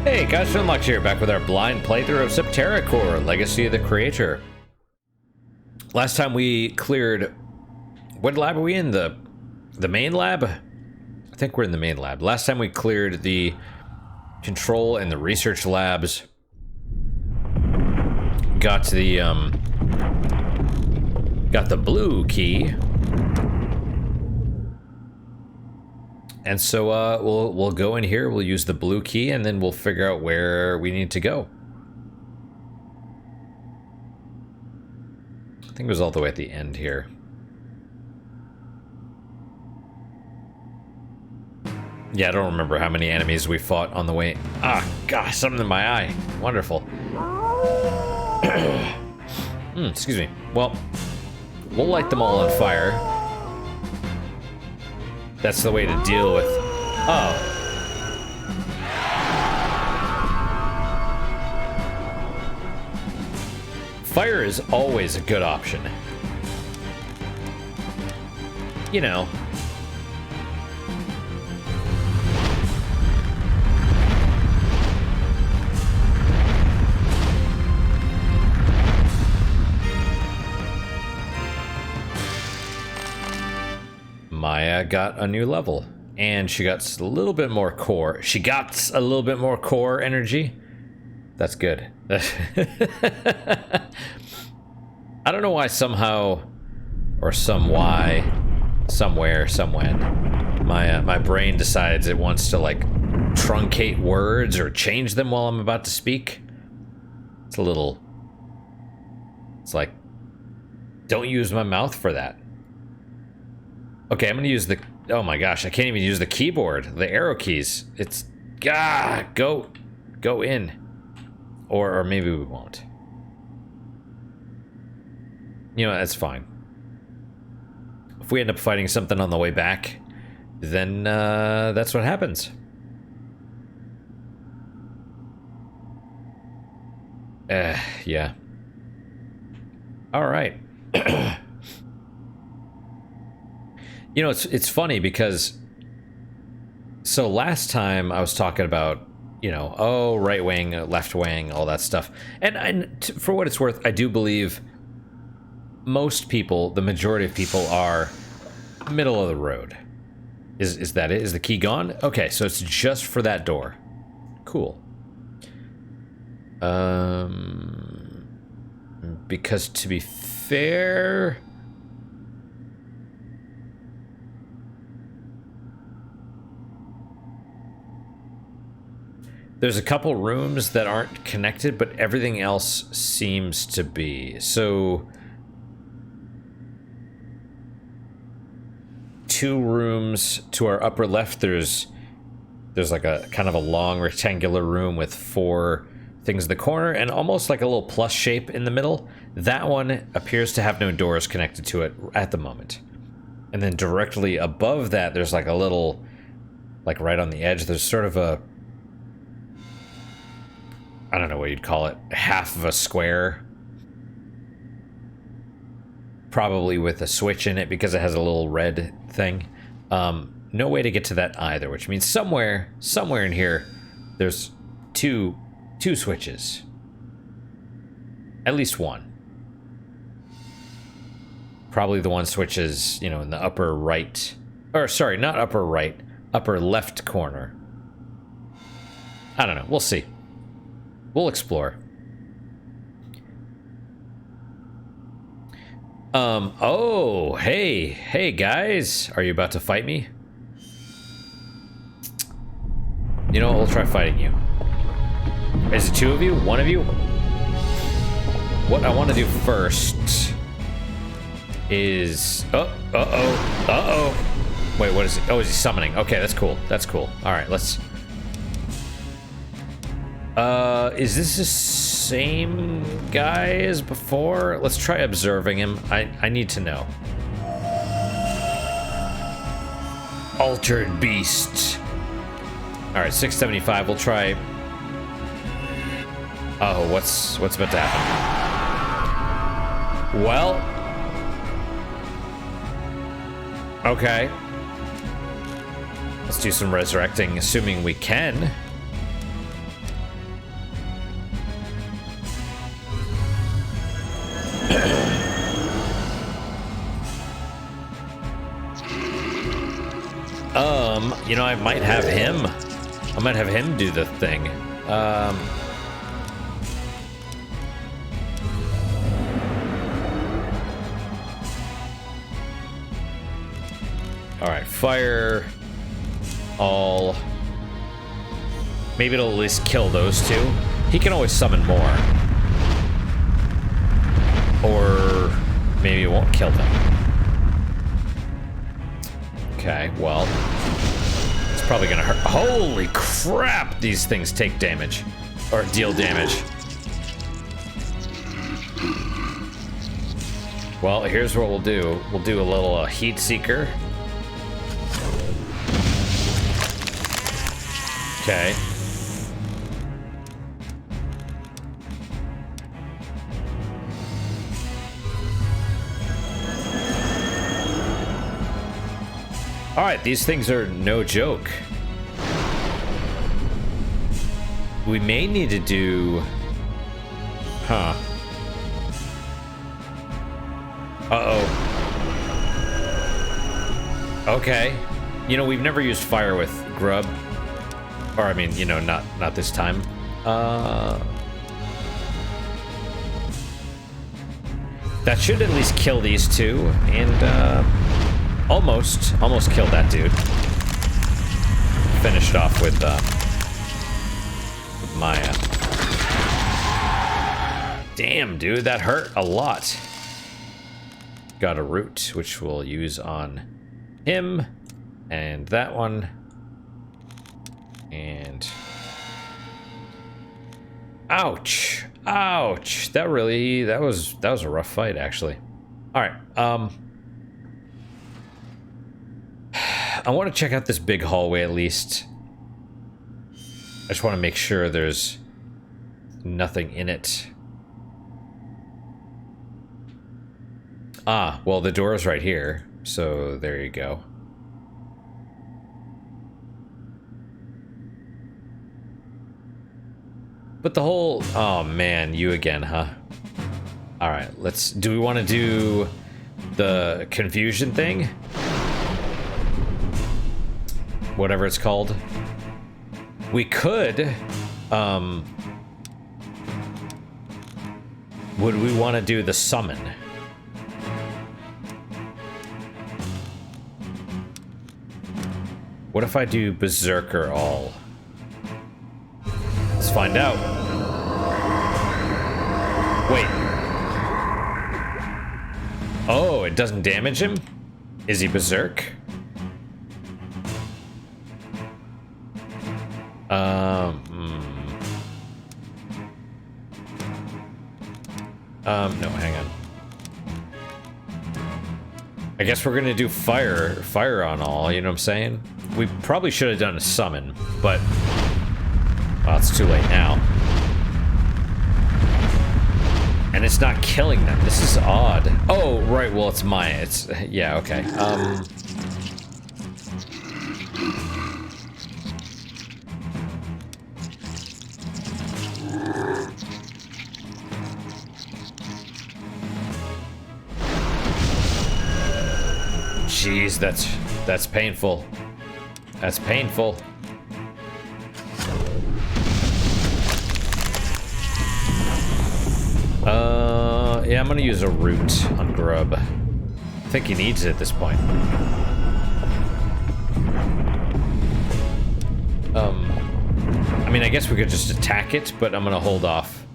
Hey guys, Finlux here, back with our blind playthrough of Septerra Core, Legacy of the Creator. Last time we cleared... What lab are we in? The main lab? I think we're in the main lab. Last time we cleared the control and the research labs. Got the blue key. And so we'll go in here, we'll use the blue key, and then we'll figure out where we need to go. I think it was all the way at the end here. Yeah, I don't remember how many enemies we fought on the way. Ah, gosh, something in my eye. Wonderful. Excuse me. Well, we'll light them all on fire. That's the way to deal with... Oh. Fire is always a good option. You know. Maya got a new level, and she got a little bit more core. She got a little bit more core energy. That's good. I don't know why somehow, or some why, somewhere, somewhen, my brain decides it wants to like truncate words or change them while I'm about to speak. It's a little. It's like, don't use my mouth for that. Okay, I'm gonna use the... Oh my gosh, I can't even use the keyboard. The arrow keys. It's... Go in. Or maybe we won't. You know, that's fine. If we end up fighting something on the way back, then that's what happens. Yeah. Alright. You know, it's funny because, so last time I was talking about, you know, oh, right wing, left wing, all that stuff. And for what it's worth, I do believe most people, the majority of people, are middle of the road. Is that it? Is the key gone? Okay, so it's just for that door. Cool. Because to be fair... There's a couple rooms that aren't connected, but everything else seems to be. So, 2 rooms to our upper left, there's like a kind of a long rectangular room with 4 things in the corner and almost like a little plus shape in the middle. That one appears to have no doors connected to it at the moment. And then directly above that, there's like a little, like right on the edge, there's sort of a, I don't know what you'd call it, half of a square. Probably with a switch in it because it has a little red thing. No way to get to that either, which means somewhere in here, there's two switches. At least one. Probably the one switch is, you know, in the upper right, or sorry, not upper right, upper left corner. I don't know, we'll see. We'll explore. Oh, hey guys, are you about to fight me? You know what, we'll try fighting you. Is it 2 of you? 1 of you? What I want to do first is... Uh-oh. Wait, what is it? Oh, is he summoning? Okay, that's cool. That's cool. Alright, let's... is this the same guy as before? Let's try observing him. I need to know. Altered Beast. Alright, 675. We'll try... Oh, what's about to happen? Well... Okay. Let's do some resurrecting, assuming we can. You know, I might have him. I might have him do the thing. All right, fire all. Maybe it'll at least kill those two. He can always summon more. Or maybe it won't kill them. Okay, well, it's probably gonna hurt. Holy crap, these things take damage. Or deal damage. Well, here's what we'll do. We'll do a little heat seeker. Okay. All right, these things are no joke. We may need to do... Huh. Uh-oh. Okay. You know, we've never used fire with grub. Or, I mean, you know, not this time. That should at least kill these two, and, almost killed that dude. Finished off with Maya. Damn, dude, that hurt a lot. Got a root, which we'll use on him, and that one. And ouch, ouch. That was a rough fight, actually. All right. I want to check out this big hallway at least. I just want to make sure there's nothing in it. Ah, well, the door is right here, so there you go. But the whole... Oh, man, you again, huh? Alright, let's... Do we want to do the confusion thing? Whatever it's called. We could... Would we want to do the summon? What if I do Berserker all? Let's find out. Wait. Oh, it doesn't damage him? Is he Berserk? No, hang on. I guess we're gonna do fire on all, you know what I'm saying? We probably should have done a summon, but... Well, it's too late now. And it's not killing them. This is odd. Oh, right, well, it's Maya. It's... Yeah, okay. Jeez, that's painful. That's painful. Yeah, I'm gonna use a root on Grub. I think he needs it at this point. I mean, I guess we could just attack it, but I'm gonna hold off.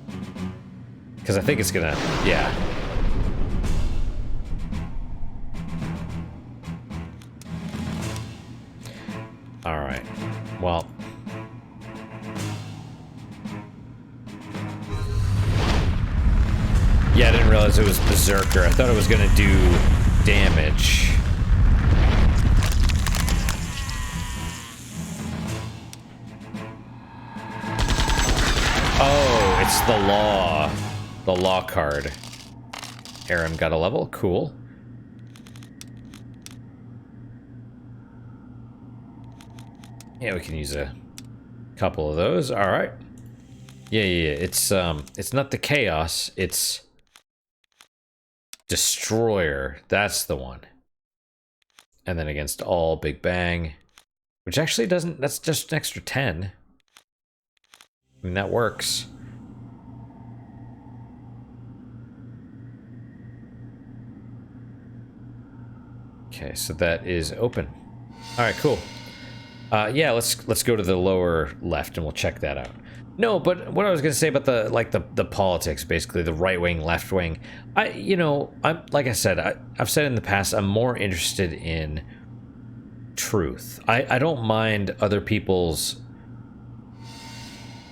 Because I think it's gonna... Yeah. Alright. Well... Yeah, I didn't realize it was Berserker. I thought it was gonna do damage. Oh, it's the law card. Aaron got a level, cool. Yeah, we can use a couple of those. All right. Yeah. It's not the chaos. It's Destroyer. That's the one. And then against all, Big Bang. Which actually doesn't, that's just an extra 10. I mean, that works. Okay, so that is open. All right, cool. Yeah, let's go to the lower left and we'll check that out. No, but what I was gonna say about the politics, basically the right wing, left wing. I'm like I said, I've said in the past, I'm more interested in truth. I don't mind other people's,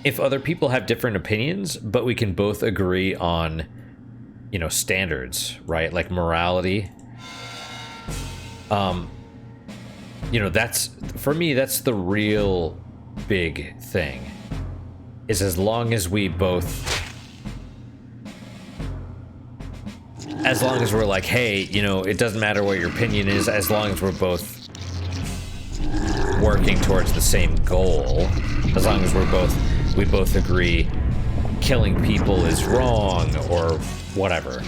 if other people have different opinions, but we can both agree on, standards, right? Like morality. That's, for me, that's the real big thing. Is as long as we both, as long as we're like, hey, it doesn't matter what your opinion is, as long as we're both working towards the same goal, as long as we both agree killing people is wrong or whatever,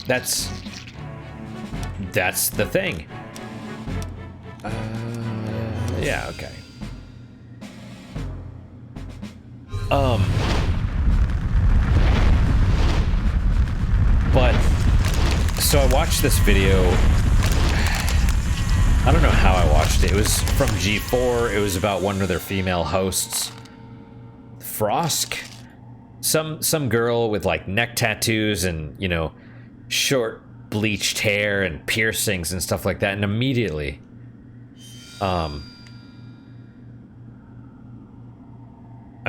that's the thing. Yeah, okay. But so I watched this video. I don't know how I watched it. It was from G4. It was about one of their female hosts, Frosk, some girl with like neck tattoos and short bleached hair and piercings and stuff like that. And immediately, I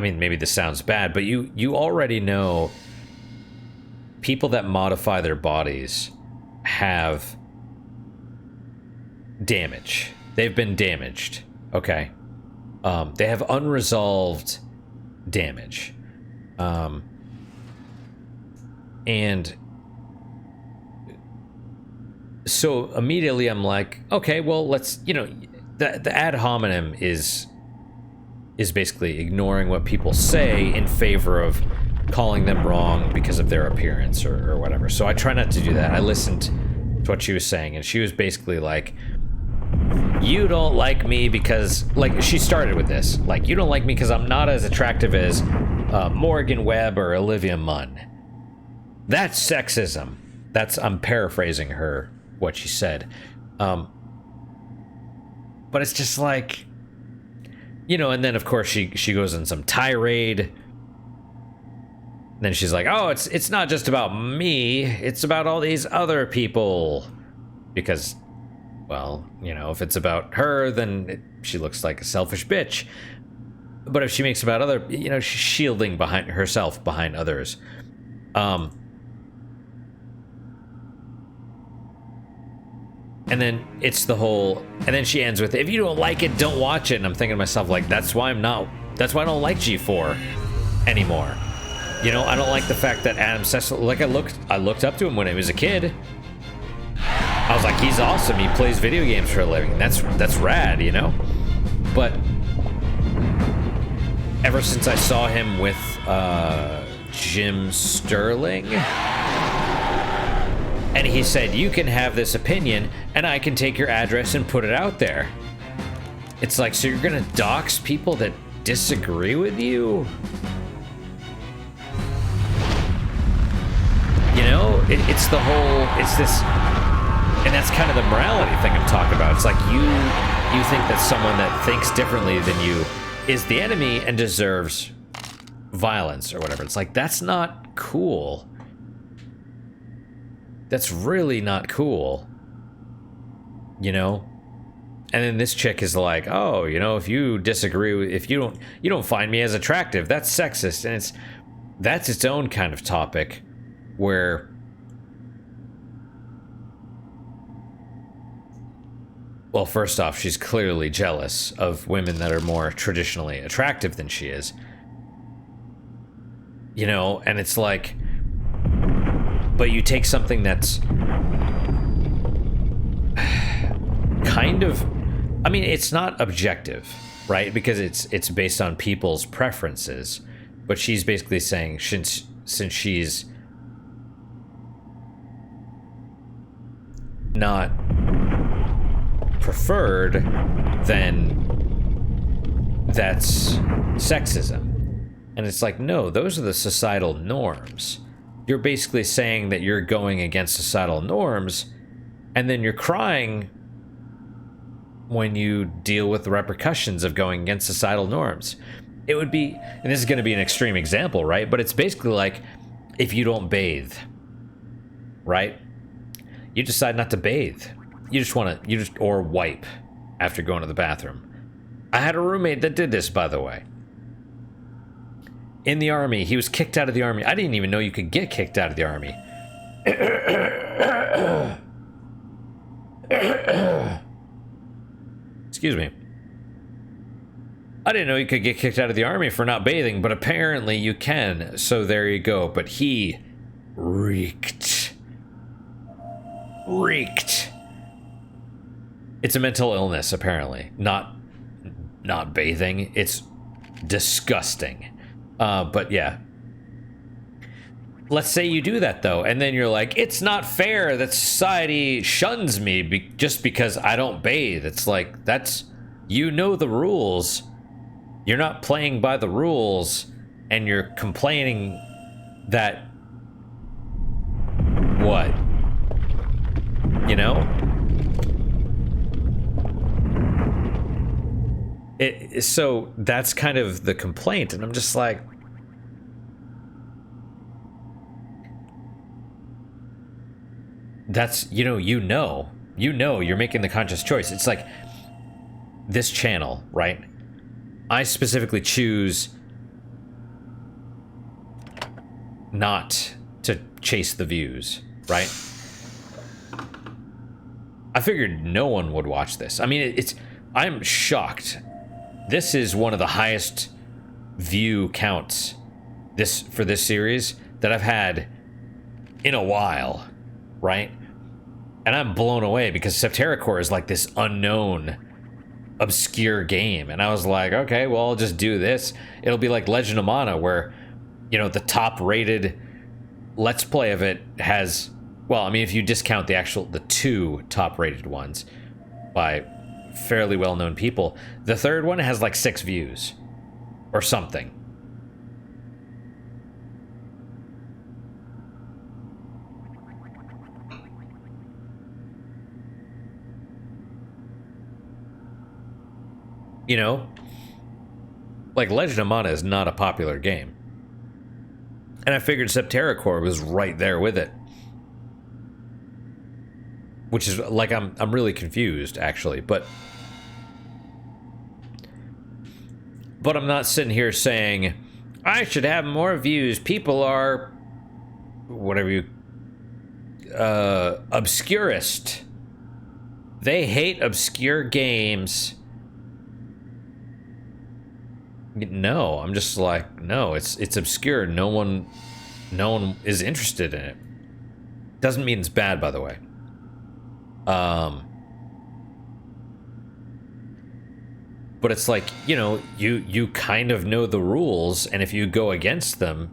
mean, maybe this sounds bad, but you already know people that modify their bodies have damage. They've been damaged. Okay. They have unresolved damage. And so immediately I'm like, okay, well, let's, the ad hominem is basically ignoring what people say in favor of calling them wrong because of their appearance or whatever. So I try not to do that. I listened to what she was saying, and she was basically like, you don't like me because, like, she started with this, like, you don't like me because I'm not as attractive as Morgan Webb or Olivia Munn. That's sexism. I'm paraphrasing her, what she said. But it's just like, and then of course she goes in some tirade. And then she's like, oh, it's not just about me, it's about all these other people. Because, well, if it's about her, then she looks like a selfish bitch. But if she makes about other, she's shielding behind herself behind others. And then it's the whole, and then she ends with, if you don't like it, don't watch it. And I'm thinking to myself, like, that's why I don't like G4 anymore. I don't like the fact that Adam Sessler, like, I looked up to him when I was a kid. I was like, he's awesome. He plays video games for a living. That's rad, But ever since I saw him with Jim Sterling, and he said, you can have this opinion and I can take your address and put it out there. It's like, so you're gonna dox people that disagree with you? It's the whole, it's this, and that's kind of the morality thing I'm talking about. It's like you think that someone that thinks differently than you is the enemy and deserves violence or whatever. It's like, that's not cool. That's really not cool. And then this chick is like, oh, if you disagree with, if you don't find me as attractive, that's sexist. And that's its own kind of topic where, well, first off, she's clearly jealous of women that are more traditionally attractive than she is. And it's like, but you take something that's kind of, I mean, it's not objective, right? Because it's based on people's preferences. But she's basically saying, since she's not preferred, then that's sexism. And it's like, no, those are the societal norms. You're basically saying that you're going against societal norms, and then you're crying when you deal with the repercussions of going against societal norms. It would be, and this is going to be an extreme example, right? But it's basically like if you don't bathe, right? You decide not to bathe. You just want to, or wipe after going to the bathroom. I had a roommate that did this, by the way. In the army, he was kicked out of the army. I didn't even know you could get kicked out of the army. Excuse me. I didn't know you could get kicked out of the army for not bathing, but apparently you can. So there you go. But he reeked. It's a mental illness, apparently. Not bathing. It's disgusting. But yeah. Let's say you do that, though, and then you're like, it's not fair that society shuns me just because I don't bathe. It's like, that's, you know the rules. You're not playing by the rules, and you're complaining that, what? You know? So that's kind of the complaint, and I'm just like, that's, you know, you're making the conscious choice. It's like this channel, right? I specifically choose not to chase the views, right? I figured no one would watch this. I mean, I'm shocked. This is one of the highest view counts for this series that I've had in a while, right? And I'm blown away because Septerra is like this unknown, obscure game. And I was like, okay, well, I'll just do this. It'll be like Legend of Mana, where, you know, the top rated Let's Play of it has, well, I mean, if you discount the two top rated ones by fairly well-known people, the third one has like 6 views or something. You know, like Legend of Mana is not a popular game, and I figured Septerra was right there with it, which is like, I'm really confused actually, but I'm not sitting here saying I should have more views. People are whatever you obscurist. They hate obscure games. No, I'm just like, no, it's obscure. No one is interested in it. Doesn't mean it's bad, by the way. But it's like, you know, you kind of know the rules, and if you go against them,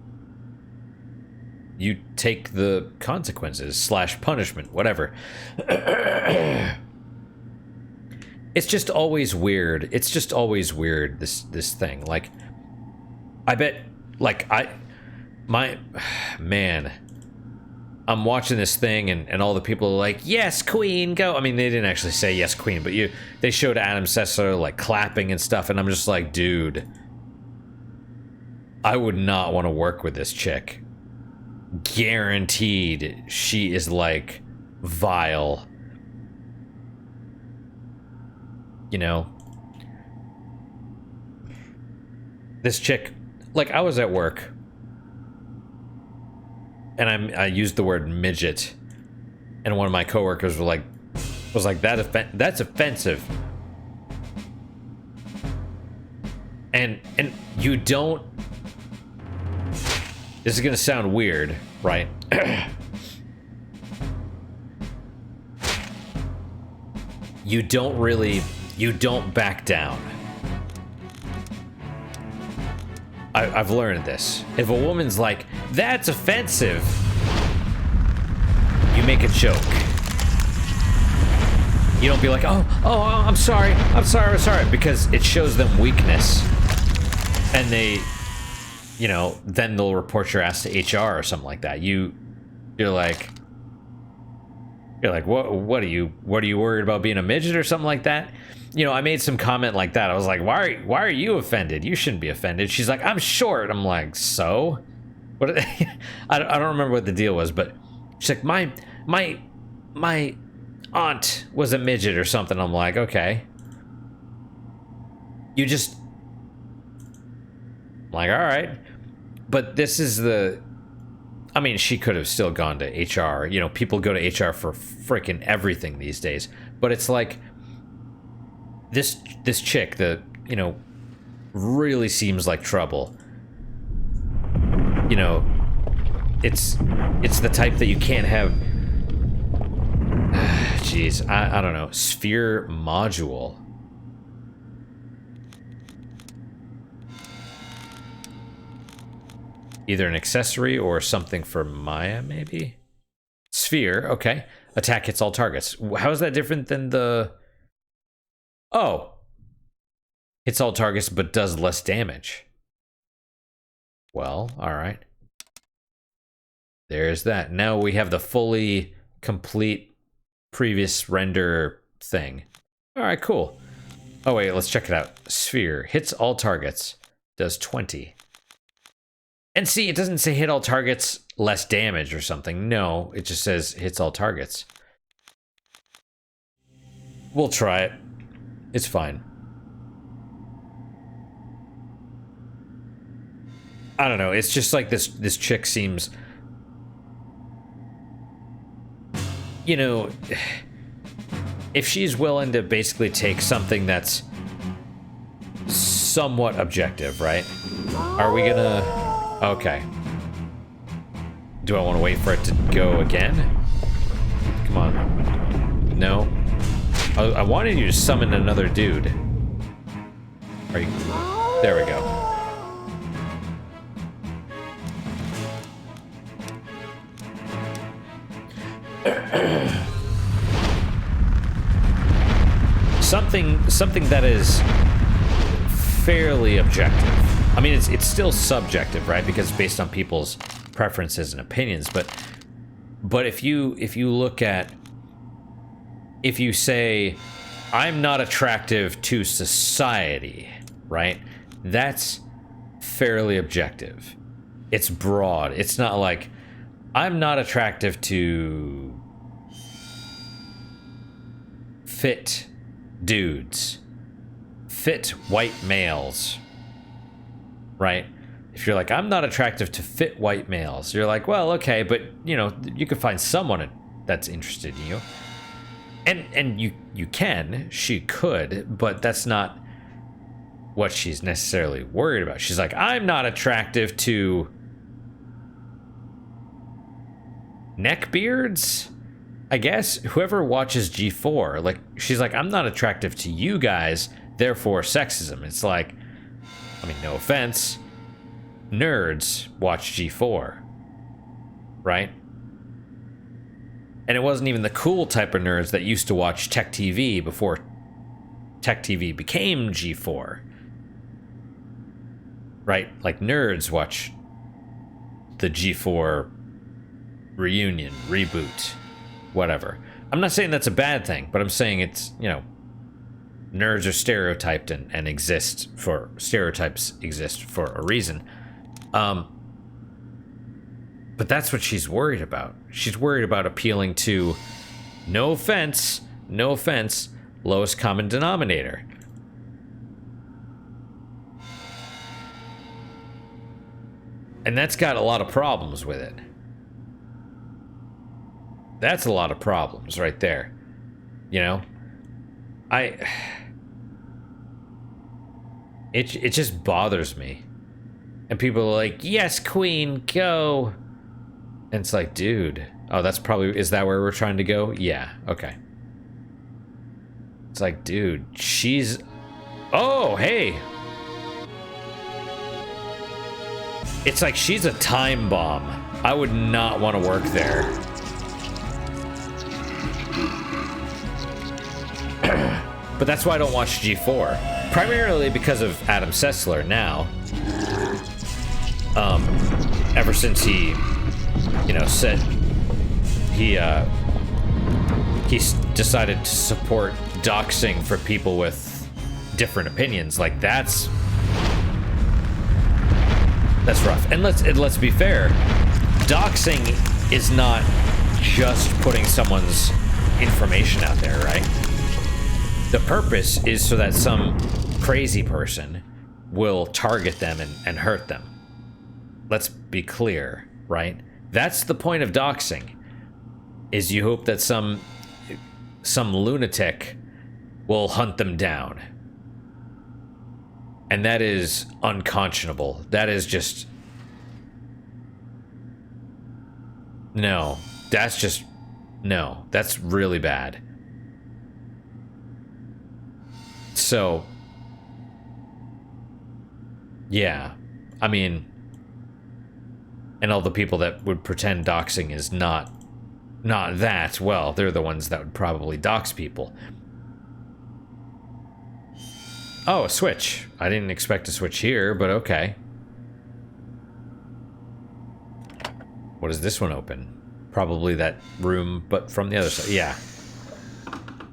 you take the consequences / punishment, whatever. It's just always weird. It's just always weird, this thing. Like, I bet, like, man, I'm watching this thing, and all the people are like, yes, queen, go. I mean, they didn't actually say yes, queen, but they showed Adam Sessler, like, clapping and stuff, and I'm just like, dude, I would not want to work with this chick. Guaranteed she is, like, vile. You know, this chick, like, I was at work, and I used the word midget, and one of my coworkers was like, that's offensive, and you don't. This is gonna sound weird, right? You don't back down. I've learned this. If a woman's like, that's offensive, you make a joke. You don't be like, oh, I'm sorry, because it shows them weakness. And they, you know, then they'll report your ass to HR or something like that. You're like, what are you worried about being a midget or something like that? You know, I made some comment like that. I was like, why are you offended? You shouldn't be offended. She's like, I'm short. I'm like, so? What? I don't remember what the deal was, but she's like, my aunt was a midget or something. I'm like, okay. You just, I'm like, all right. But this is the, I mean, she could have still gone to HR. You know, people go to HR for freaking everything these days. But it's like, this chick that, you know, really seems like trouble. You know, it's the type that you can't have. Jeez, I don't know. Sphere module. Either an accessory or something for Maya, maybe? Sphere, okay. Attack hits all targets. How is that different than the... Oh. Hits all targets but does less damage. Well, alright. There's that. Now we have the fully complete previous render thing. Alright, cool. Oh wait, let's check it out. Sphere. Hits all targets. Does 20. And see, it doesn't say hit all targets, less damage or something. No, it just says hits all targets. We'll try it. It's fine. I don't know. It's just like this chick seems, you know, if she's willing to basically take something that's somewhat objective, right? Are we gonna... Okay. Do I want to wait for it to go again? Come on. No. I wanted you to summon another dude. Are you... There we go. Something that is fairly objective. I mean, it's still subjective, right? Because it's based on people's preferences and opinions. But if you look at, if you say, I'm not attractive to society, right? That's fairly objective. It's broad. It's not like, I'm not attractive to fit dudes, fit white males, right? If you're like, I'm not attractive to fit white males, you're like, well, okay, but you know, you could find someone that's interested in you, and you can, she could, but that's not what she's necessarily worried about. She's like, I'm not attractive to neckbeards, I guess. Whoever watches G4, like, she's like, I'm not attractive to you guys, therefore sexism. It's like, I mean, no offense, nerds watch G4, right? And it wasn't even the cool type of nerds that used to watch Tech TV before Tech TV became G4, right? Like, nerds watch the G4 reunion, reboot, whatever. I'm not saying that's a bad thing, but I'm saying it's, you know, nerds are stereotyped and exist for, stereotypes exist for a reason. But that's what she's worried about. She's worried about appealing to, no offense, lowest common denominator. And that's got a lot of problems with it. That's a lot of problems right there. You know? It just bothers me. And people are like, yes, queen, go. And it's like, dude. Oh, that's probably, is that where we're trying to go? Yeah, okay. It's like, dude, she's... Oh, hey. It's like she's a time bomb. I would not want to work there. But that's why I don't watch G4. Primarily because of Adam Sessler now. Ever since he, said he decided to support doxing for people with different opinions. Like, that's rough. And let's be fair. Doxing is not just putting someone's information out there, right? The purpose is so that some crazy person will target them and hurt them. Let's be clear, right? That's the point of doxing, is you hope that some lunatic will hunt them down. And that is unconscionable. That is just... No. That's just... No. That's really bad. So... Yeah. I mean... And all the people that would pretend doxing is not that, well, they're the ones that would probably dox people. Oh, a switch. I didn't expect a switch here, but okay. What does this one open? Probably that room, but from the other side. Yeah.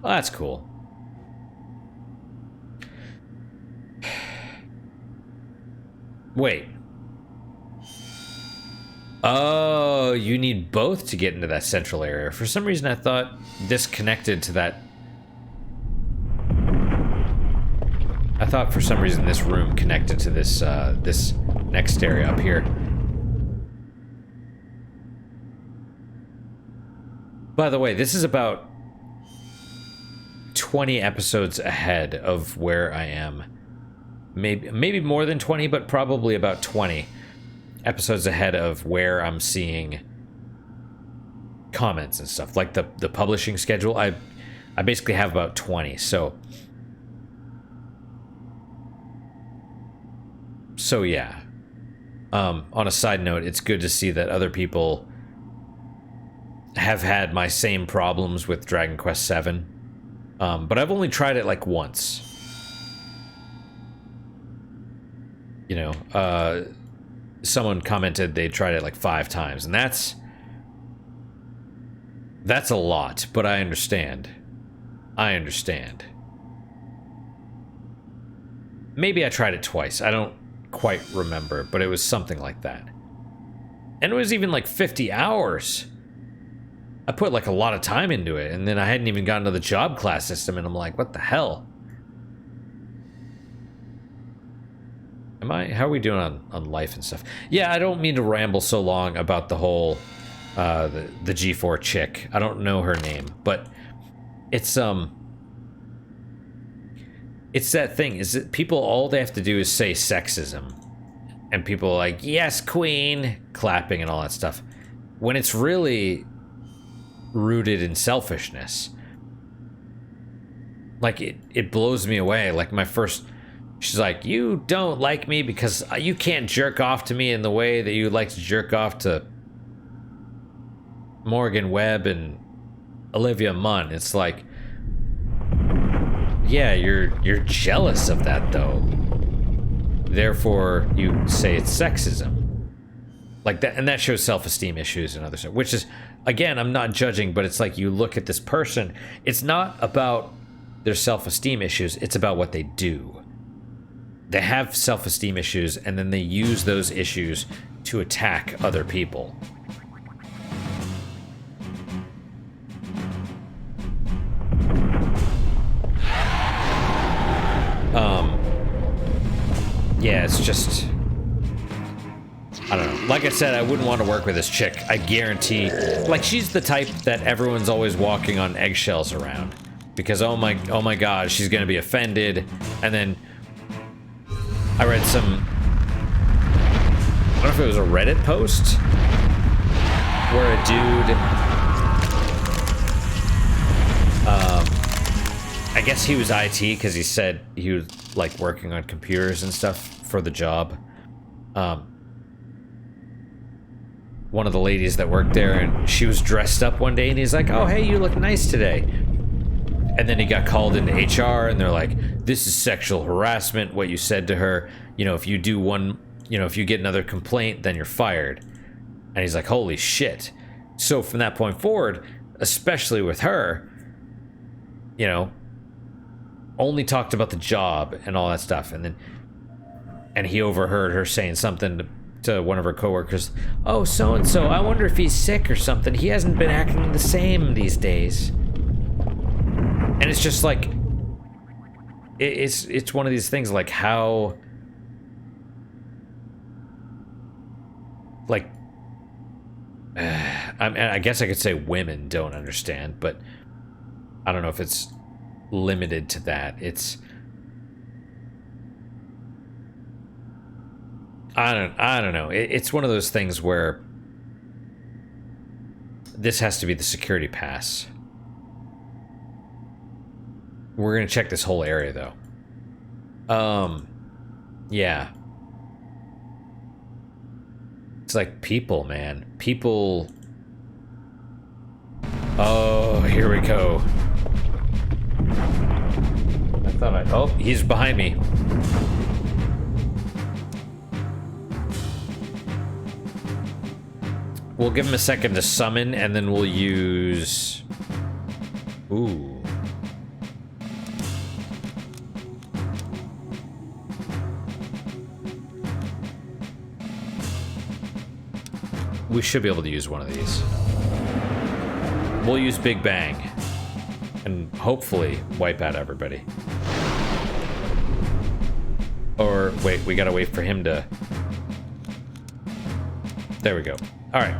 Well, that's cool. Wait. Oh, you need both to get into that central area. For some reason, I thought this connected to that. I thought for some reason this room connected to this this next area up here. By the way, this is about 20 episodes ahead of where I am. Maybe more than 20, but probably about 20 episodes ahead of where I'm seeing comments and stuff. Like the publishing schedule, I basically have about 20, so yeah. On a side note, it's good to see that other people have had my same problems with Dragon Quest VII. But I've only tried it like once. Someone commented they tried it like 5 times, and that's a lot, but I understand. Maybe I tried it twice. I don't quite remember, but it was something like that. And it was even like 50 hours. I put like a lot of time into it, and then I hadn't even gotten to the job class system, and I'm like, what the hell? How are we doing on life and stuff? Yeah, I don't mean to ramble so long about the whole the G4 chick. I don't know her name, but it's that thing, is that people, all they have to do is say sexism, and people are like, yes, queen, clapping and all that stuff, when it's really rooted in selfishness. Like, it blows me away. Like, she's like, you don't like me because you can't jerk off to me in the way that you like to jerk off to Morgan Webb and Olivia Munn. It's like, yeah, you're jealous of that though. Therefore, you say it's sexism. Like that, and that shows self-esteem issues and other stuff, which is, again, I'm not judging, but it's like you look at this person, it's not about their self-esteem issues, it's about what they do. They have self-esteem issues, and then they use those issues to attack other people. Yeah, it's just, I don't know. Like I said, I wouldn't want to work with this chick. I guarantee, like, she's the type that everyone's always walking on eggshells around, because oh my god, she's gonna be offended. And then I read some, I don't know if it was a Reddit post where a dude, I guess he was IT, because he said he was like working on computers and stuff for the job. One of the ladies that worked there, and she was dressed up one day, and he's like, oh hey, you look nice today. And then he got called into HR, and they're like, this is sexual harassment, what you said to her. You know, if you do one, you know, if you get another complaint, then you're fired. And he's like, holy shit. So from that point forward, especially with her, you know, only talked about the job and all that stuff. And he overheard her saying something to one of her coworkers. Oh, so-and-so, I wonder if he's sick or something. He hasn't been acting the same these days. And it's just like, it's one of these things, like how, like, I guess I could say women don't understand, but I don't know if it's limited to that. It's, I don't know. It's one of those things where this has to be the security pass. We're gonna check this whole area though. Yeah. It's like people, man. People. Oh, here we go. I thought oh, he's behind me. We'll give him a second to summon, and then we'll use... Ooh. We should be able to use one of these. We'll use Big Bang. And hopefully wipe out everybody. Or, wait, we gotta wait for him to... There we go. Alright.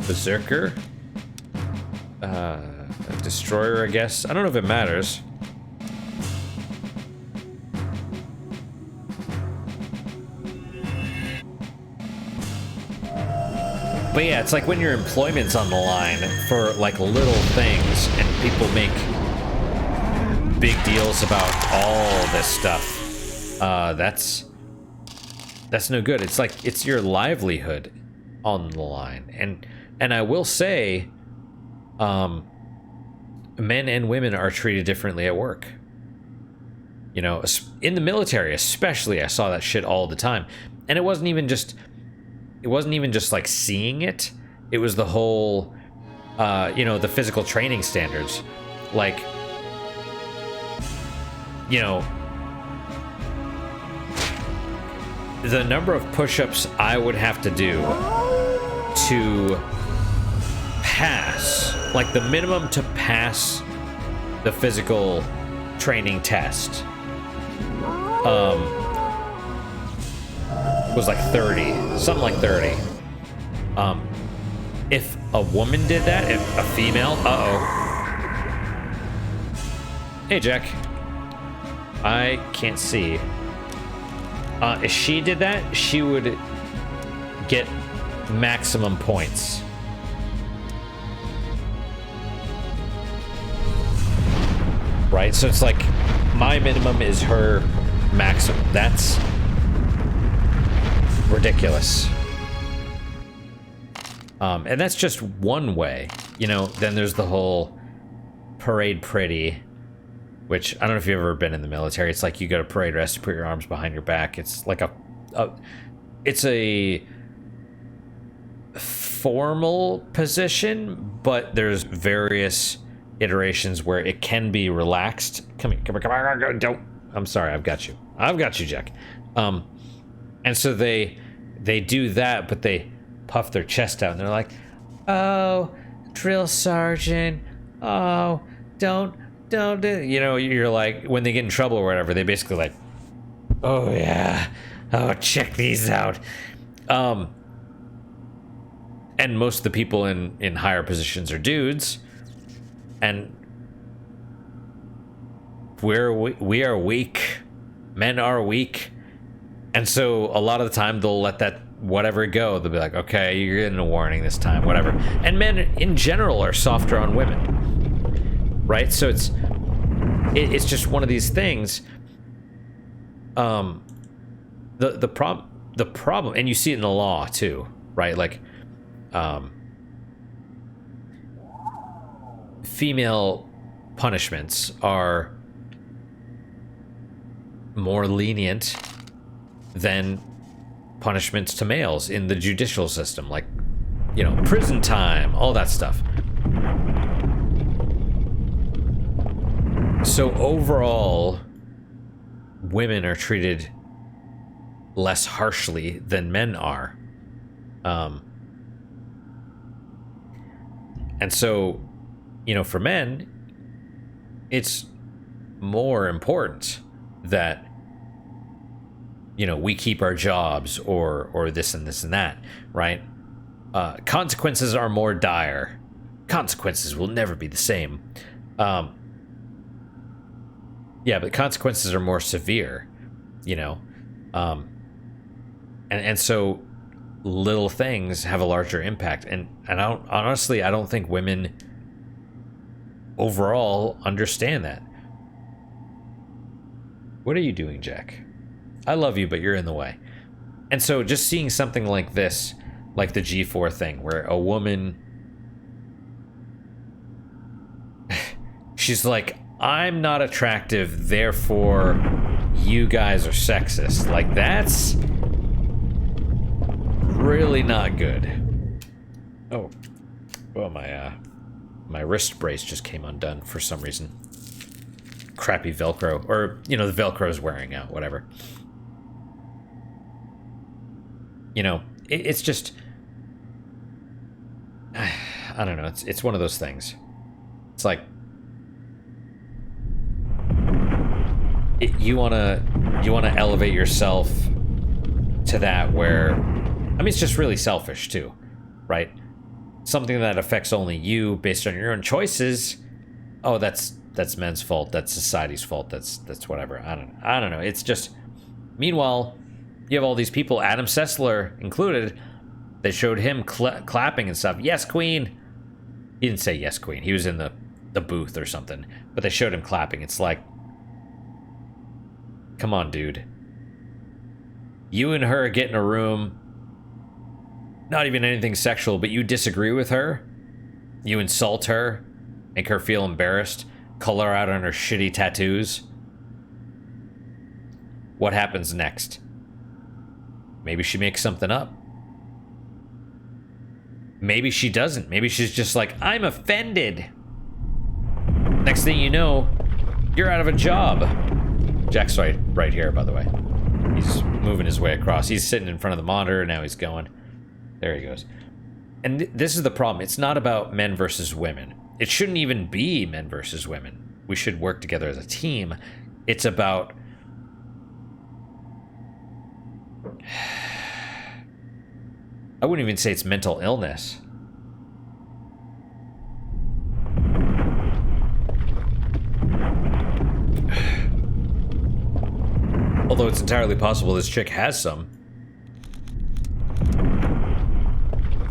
Berserker. Destroyer, I guess. I don't know if it matters. But yeah, it's like when your employment's on the line for like little things and people make big deals about all this stuff. That's no good. It's like it's your livelihood on the line. And I will say, men and women are treated differently at work. You know, in the military especially, I saw that shit all the time. And it wasn't even just like seeing it. It was the whole, you know, the physical training standards. Like, you know, the number of push-ups I would have to do to pass, like the minimum to pass the physical training test, was like 30, something like 30. If a woman did that, if a female, Hey, Jack. I can't see. If she did that, she would get maximum points. Right? So it's like my minimum is her maximum. That's ridiculous. And that's just one way. You know, then there's the whole parade pretty, which I don't know if you've ever been in the military. It's like you go to parade rest, you put your arms behind your back. It's like it's a formal position, but there's various iterations where it can be relaxed. Come here, don't. I'm sorry, I've got you, Jack. And so they do that, but they puff their chest out and they're like, oh, drill sergeant, oh, don't do, you know, you're like, when they get in trouble or whatever, they basically like, oh yeah, oh, check these out. And most of the people in higher positions are dudes, and we are weak. Men are weak. And so a lot of the time they'll let that whatever go. They'll be like, okay, you're getting a warning this time, whatever. And men in general are softer on women, right? So it's just one of these things. The problem, and you see it in the law too, right? Like, female punishments are more lenient than punishments to males in the judicial system, like, you know, prison time, all that stuff. So overall, women are treated less harshly than men are. And so, you know, for men, it's more important that, you know, we keep our jobs or this and this and that, right? Consequences are more dire. Consequences will never be the same. Yeah, but consequences are more severe, you know? And so little things have a larger impact. And I don't think women overall understand that. What are you doing, Jack? I love you, but you're in the way. And so just seeing something like this, like the G4 thing, where a woman, she's like, I'm not attractive, therefore you guys are sexist. Like, that's really not good. Oh, well, my wrist brace just came undone for some reason. Crappy Velcro, or, you know, the Velcro is wearing out, whatever. You know, it's just, I don't know, it's one of those things. It's like, you wanna elevate yourself to that where, I mean, it's just really selfish too, right? Something that affects only you based on your own choices. Oh, that's men's fault. That's society's fault. That's whatever. I don't know. It's just, meanwhile, you have all these people, Adam Sessler included. They showed him clapping and stuff. Yes, Queen. He didn't say yes, Queen. He was in the booth or something. But they showed him clapping. It's like, come on, dude. You and her get in a room. Not even anything sexual, but you disagree with her. You insult her. Make her feel embarrassed. Call her out on her shitty tattoos. What happens next? Maybe she makes something up. Maybe she doesn't. Maybe she's just like, I'm offended. Next thing you know, you're out of a job. Jack's right here, by the way. He's moving his way across. He's sitting in front of the monitor, now he's going. There he goes. And this is the problem. It's not about men versus women. It shouldn't even be men versus women. We should work together as a team. It's about... I wouldn't even say it's mental illness. Although it's entirely possible this chick has some.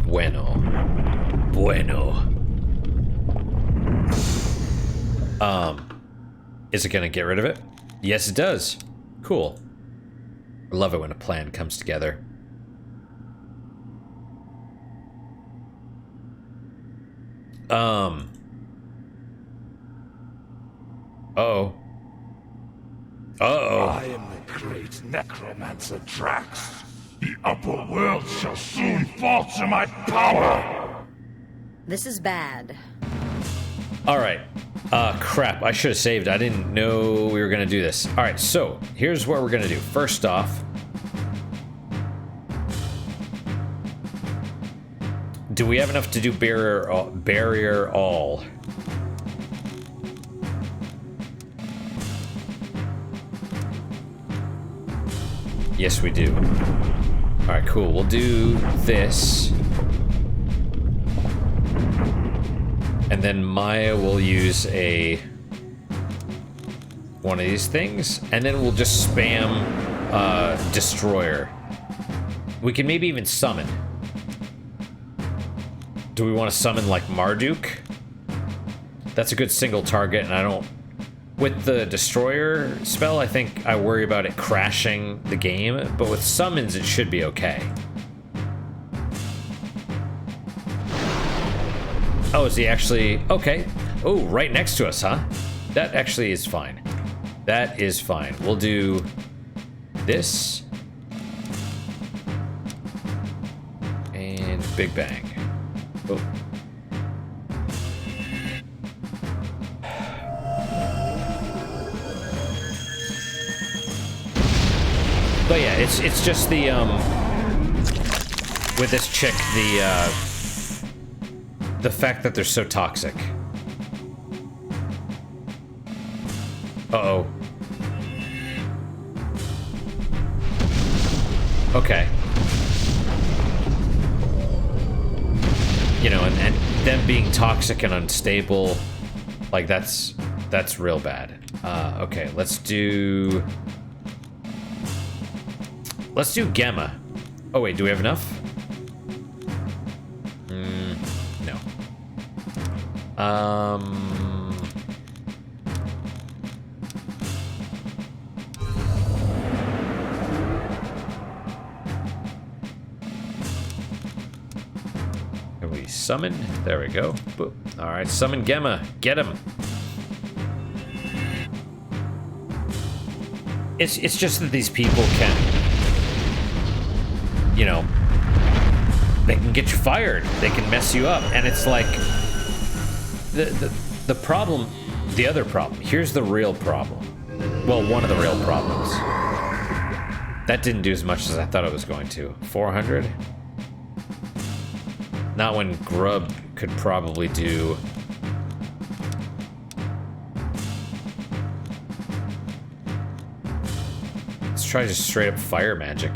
Bueno. Is it gonna get rid of it? Yes, it does. Cool. I love it when a plan comes together. Uh-oh. I am the great necromancer Drax. The upper world shall soon fall to my power. This is bad. Alright. Crap. I should have saved. I didn't know we were going to do this. Alright, so here's what we're going to do. First off, do we have enough to do barrier all? Yes, we do. Alright, cool. We'll do this. And then Maya will use one of these things. And then we'll just spam Destroyer. We can maybe even summon. Do we want to summon like Marduk? That's a good single target, and I don't... With the Destroyer spell, I think I worry about it crashing the game, but with summons, it should be okay. Oh, is he actually... Okay. Oh, right next to us, huh? That actually is fine. That is fine. We'll do this. And Big Bang. Oh. But yeah, it's just the with this chick, the fact that they're so toxic. Uh-oh. Okay. You know, and them being toxic and unstable, like that's real bad. Okay, let's do Gemma. Oh wait, do we have enough? No. Can we summon? There we go. Boop. All right, summon Gemma. Get him. It's just that these people can, you know, they can get you fired. They can mess you up, and it's like the problem. The other problem. Here's the real problem. Well, one of the real problems. That didn't do as much as I thought it was going to. 400. Not when Grub could probably do. Let's try just straight up fire magic.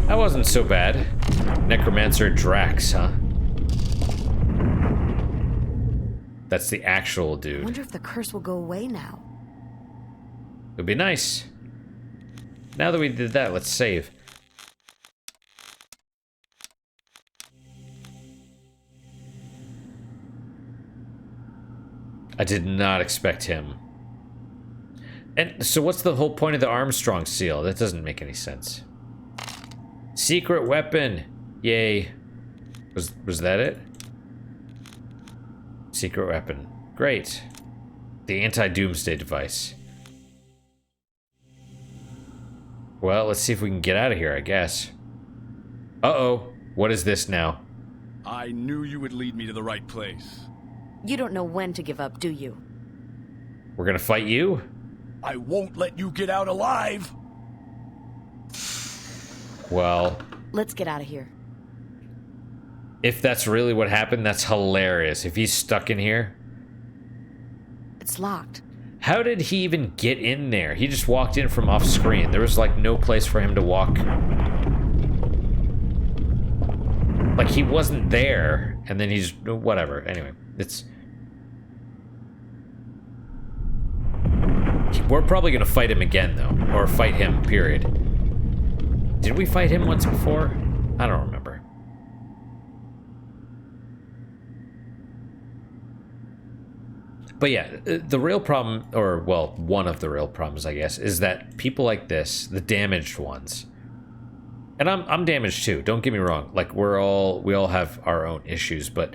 That wasn't so bad. Necromancer Drax, huh? That's the actual I dude. wonder if the curse will go away now. It would be nice. Now that we did that, let's save. I did not expect him. And so what's the whole point of the Armstrong seal? That doesn't make any sense. Secret weapon. Yay. Was that it? Secret weapon. Great. The anti-doomsday device. Well, let's see if we can get out of here, I guess. Uh-oh. What is this now? I knew you would lead me to the right place. You don't know when to give up, do you? We're gonna fight you? I won't let you get out alive! Well, Let's get out of here. if that's really what happened, that's hilarious. If he's stuck in here. It's locked. How did he even get in there? He just walked in from off screen. There was like no place for him to walk. Like he wasn't there, and then he's whatever. Anyway, we're probably gonna fight him again though, or fight him. Period. Did we fight him once before? I don't remember. But yeah, the real problem, or well, one of the real problems, I guess, is that people like this, the damaged ones, and I'm damaged too. Don't get me wrong. Like we all have our own issues, but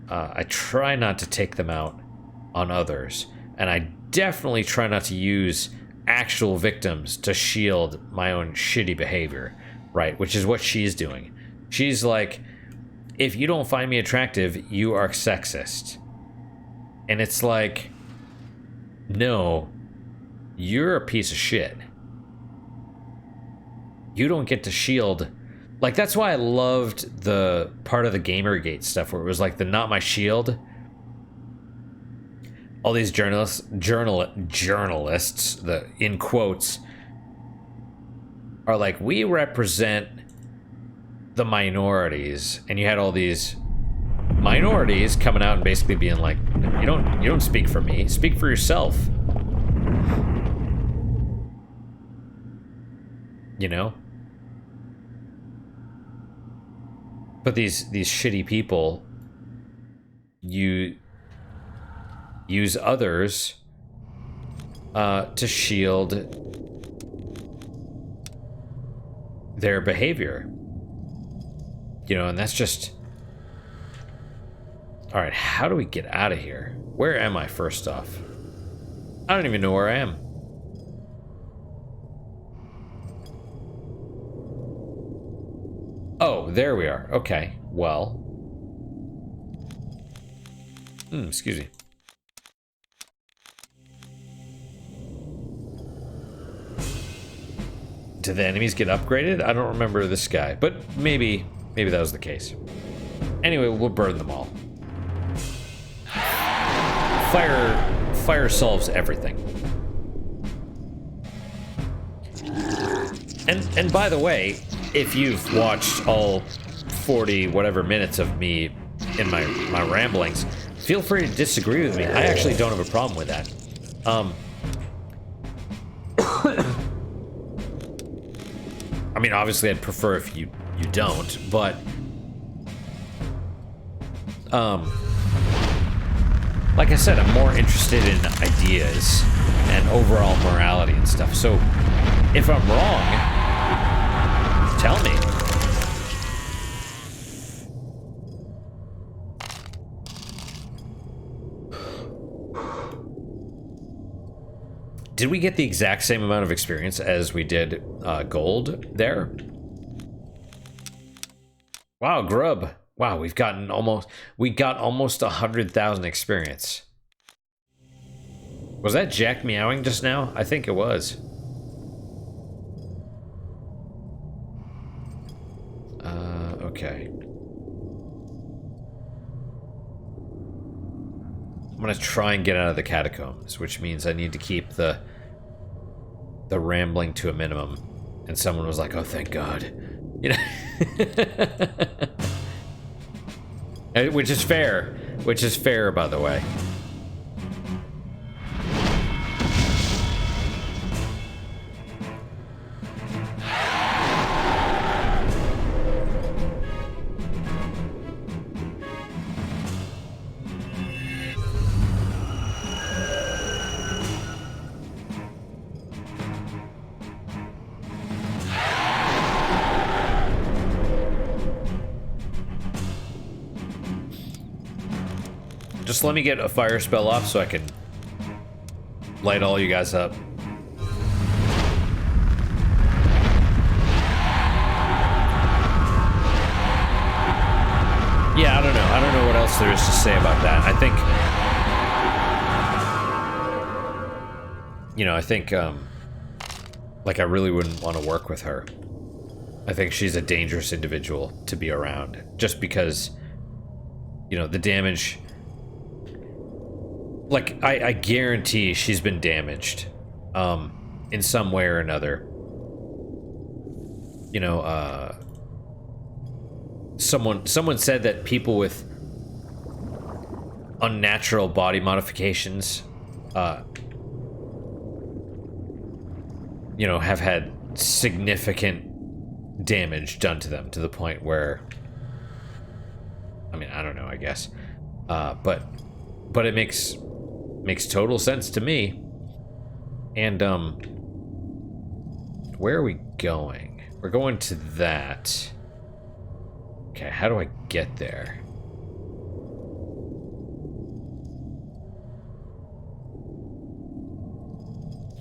I try not to take them out on others, and I definitely try not to use actual victims to shield my own shitty behavior, right? Which is what she's doing. She's like, if you don't find me attractive, you are sexist. And it's like, no, you're a piece of shit. You don't get to shield. Like, that's why I loved the part of the Gamergate stuff where it was like the not my shield. All these journalists, the in quotes, are like, we represent the minorities, and you had all these minorities coming out and basically being like, you don't speak for me, speak for yourself. You know? But these shitty people use others to shield their behavior. You know, and that's just... Alright, how do we get out of here? Where am I, first off? I don't even know where I am. Oh, there we are. Okay, well... excuse me. Did the enemies get upgraded? I don't remember this guy, but maybe that was the case. Anyway, we'll burn them all. Fire solves everything. And by the way, if you've watched all 40 whatever minutes of me in my ramblings, feel free to disagree with me. I actually don't have a problem with that. I mean, obviously I'd prefer if you don't, but like I said, I'm more interested in ideas and overall morality and stuff. So if I'm wrong, tell me. Did we get the exact same amount of experience as we did gold there? Wow, grub. Wow, we got almost 100,000 experience. Was that Jack meowing just now? I think it was. Okay. I'm gonna try and get out of the catacombs, which means I need to keep the rambling to a minimum. And someone was like, "Oh, thank God," you know. Which is fair. Which is fair, by the way. Just let me get a fire spell off so I can light all you guys up. Yeah, I don't know. I don't know what else there is to say about that. I think, you know, I think, like, I really wouldn't want to work with her. I think she's a dangerous individual to be around. Just because, you know, the damage... Like, I guarantee she's been damaged, in some way or another. You know, someone said that people with unnatural body modifications, you know, have had significant damage done to them to the point where, I mean, I don't know, I guess, but it makes total sense to me. And where are we going? We're going to that. Okay, how do I get there?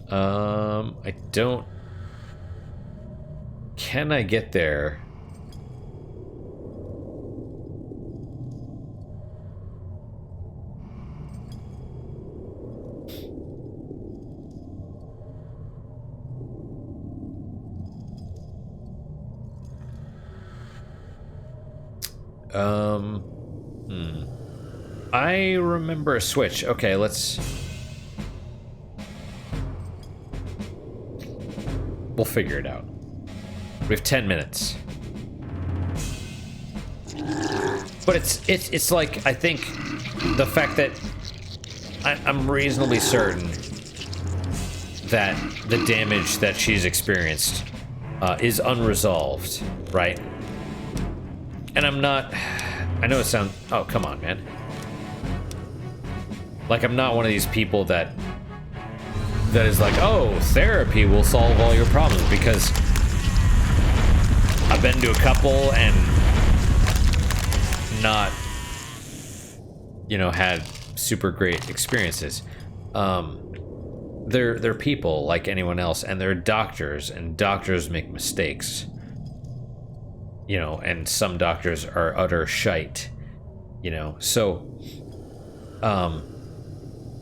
I don't... Can I get there? I remember a switch. Okay, let's... We'll figure it out. We have 10 minutes. But it's like, I think the fact that I'm reasonably certain that the damage that she's experienced is unresolved, right? And I'm not... I know it sounds... Oh, come on, man. Like, I'm not one of these people that is like, oh, therapy will solve all your problems, because I've been to a couple, and not, you know, had super great experiences. They're people like anyone else, and they're doctors, and doctors make mistakes. You know, and some doctors are utter shite. You know, so I'm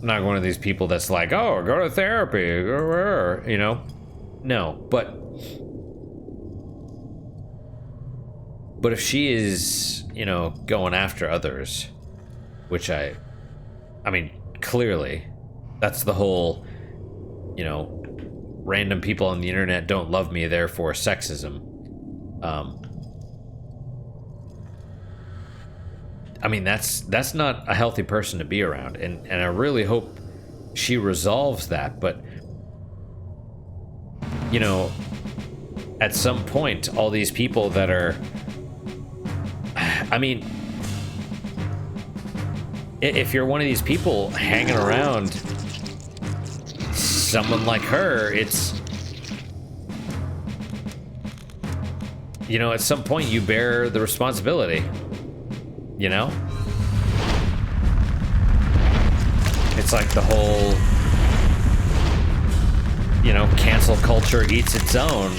not one of these people that's like, oh, go to therapy, you know. No, but if she is, you know, going after others, which I mean, clearly, that's the whole, you know, random people on the internet don't love me, therefore sexism. I mean, that's not a healthy person to be around, and I really hope she resolves that, but, you know, at some point, all these people that are, I mean, if you're one of these people hanging around someone like her, it's, you know, at some point you bear the responsibility, you know? It's like the whole, you know, cancel culture eats its own.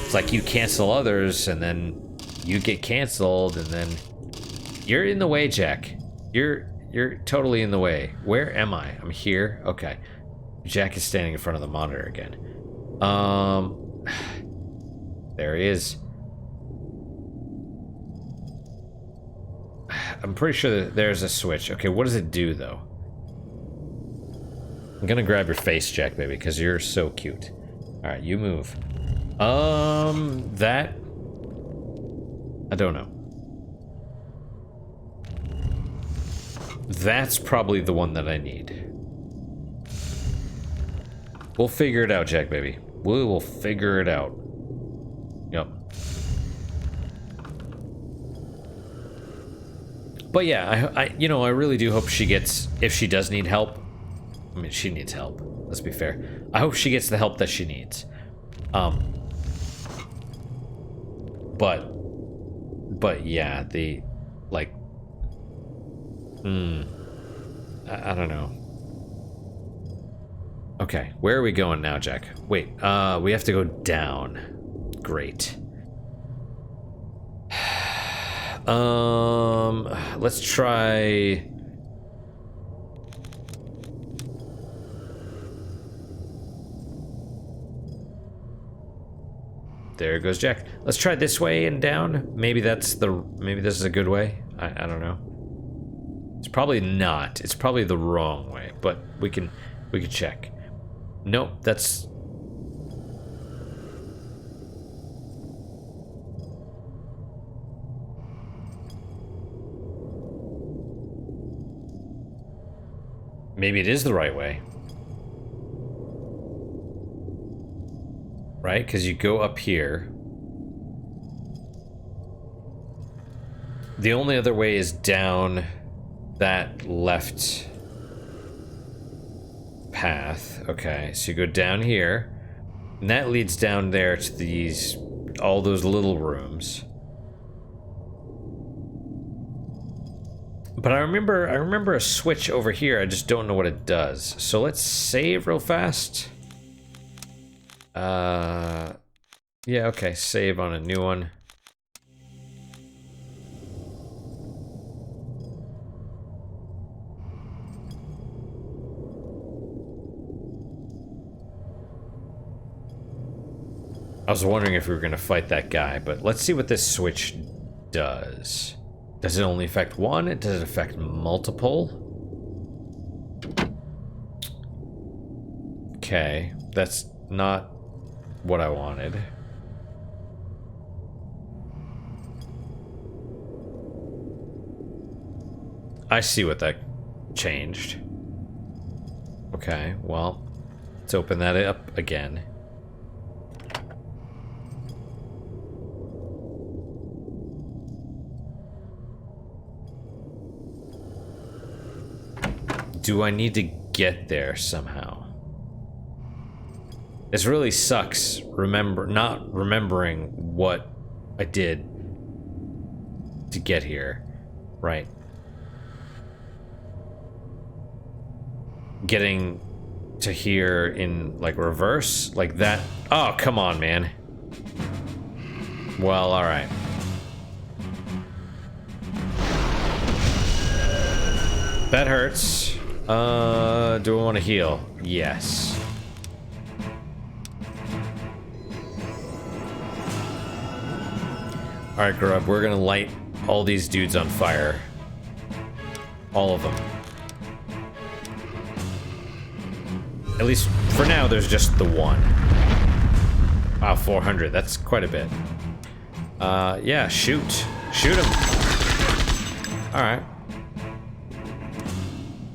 It's like you cancel others and then you get canceled, and then you're in the way, Jack. You're totally in the way. Where am I? I'm here. Okay. Jack is standing in front of the monitor again. There he is. I'm pretty sure that there's a switch. Okay, what does it do, though? I'm gonna grab your face, Jack, baby, because you're so cute. Alright, you move. That... I don't know. That's probably the one that I need. We'll figure it out, Jack, baby. We will figure it out. Yep. But yeah, I you know, I really do hope she gets, if she does need help. I mean, she needs help. Let's be fair. I hope she gets the help that she needs. But yeah, the, like, I don't know. Okay, where are we going now, Jack? Wait, we have to go down. Great. Let's try... There goes Jack. Let's try this way and down. Maybe this is a good way. I don't know. It's probably not. It's probably the wrong way, but we can check. Nope, that's... Maybe it is the right way. Right? Because you go up here. The only other way is down that left path. Okay, so you go down here, and that leads down there to all those little rooms. But I remember a switch over here. I just don't know what it does. So let's save real fast. Yeah, okay, save on a new one. I was wondering if we were going to fight that guy, but let's see what this switch does. Does it only affect one? Does it affect multiple? Okay, that's not what I wanted. I see what that changed. Okay, well, let's open that up again. Do I need to get there somehow? This really sucks, not remembering what I did to get here. Right. Getting to here in, like, reverse? Like that? Oh, come on, man. Well, alright. That hurts. Do I want to heal? Yes. Alright, Grub, we're gonna light all these dudes on fire. All of them. At least for now, there's just the one. Wow, 400. That's quite a bit. Yeah, shoot. Shoot him. Alright.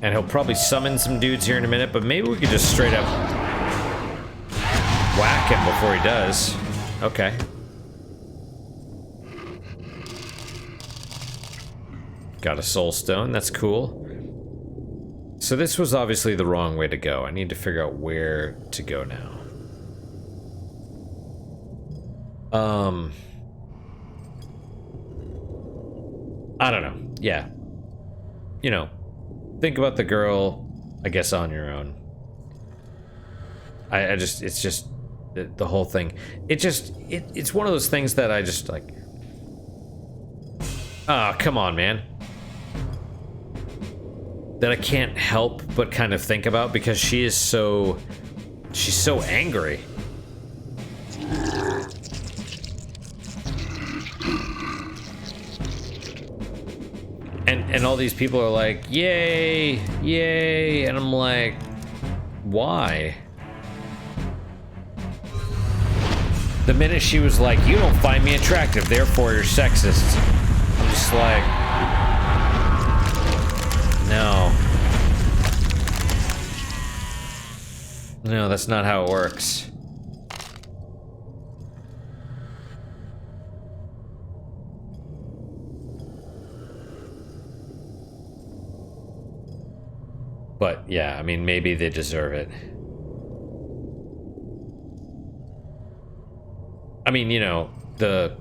And he'll probably summon some dudes here in a minute, but maybe we could just straight up whack him before he does. Okay. Got a soul stone, that's cool. So this was obviously the wrong way to go. I need to figure out where to go now. I don't know. Yeah. You know, think about the girl, I guess, on your own. I just, it's just, the whole thing. It's one of those things that I just, like... Ah, come on, man. That I can't help but kind of think about because she is so... She's so angry. And all these people are like, yay, yay, and I'm like, why? The minute she was like, you don't find me attractive, therefore you're sexist. I'm just like, no. No, that's not how it works. But yeah, I mean, maybe they deserve it. I mean, you know, the...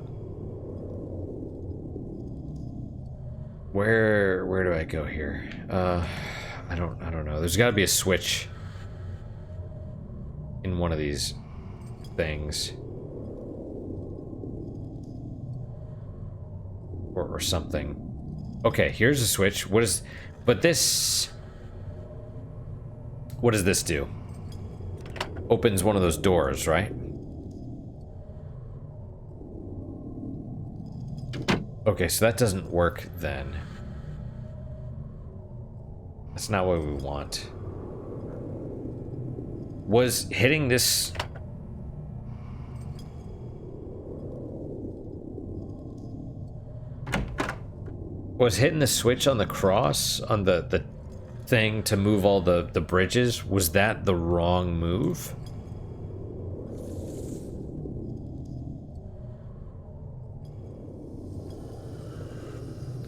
Where do I go here? I don't know. There's gotta be a switch in one of these things. Or something. Okay, here's a switch. What is... But this... What does this do? Opens one of those doors, right? Okay, so that doesn't work then. That's not what we want. Was hitting this... Was hitting the switch on the cross, on the thing to move all the bridges, was that the wrong move?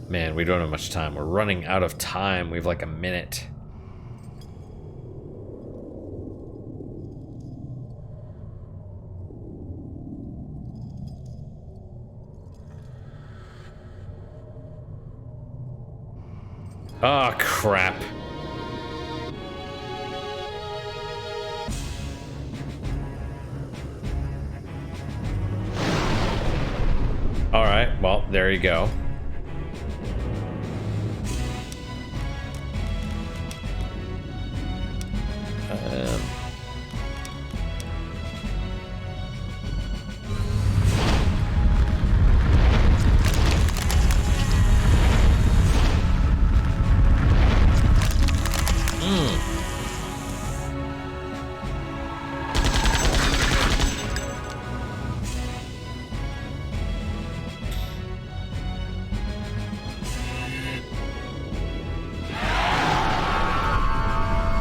Man, we don't have much time. We're running out of time. We have like a minute. Oh, crap. All right, well, there you go.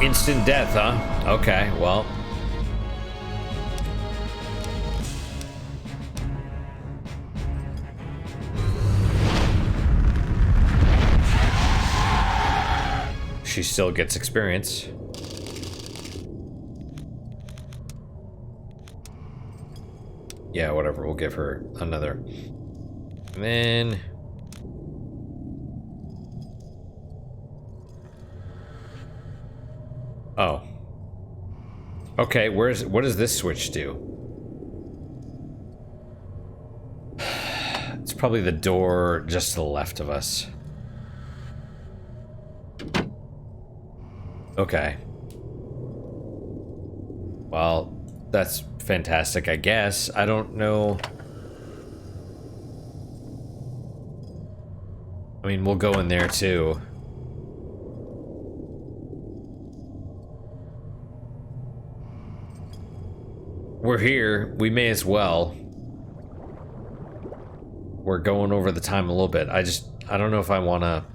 Instant death, huh? Okay, well. She still gets experience. Yeah, whatever, we'll give her another. And then... Oh. Okay, what does this switch do? It's probably the door just to the left of us. Okay. Well, that's fantastic, I guess. I don't know. I mean, we'll go in there too. We're here. We may as well. We're going over the time a little bit. I don't know if I want to.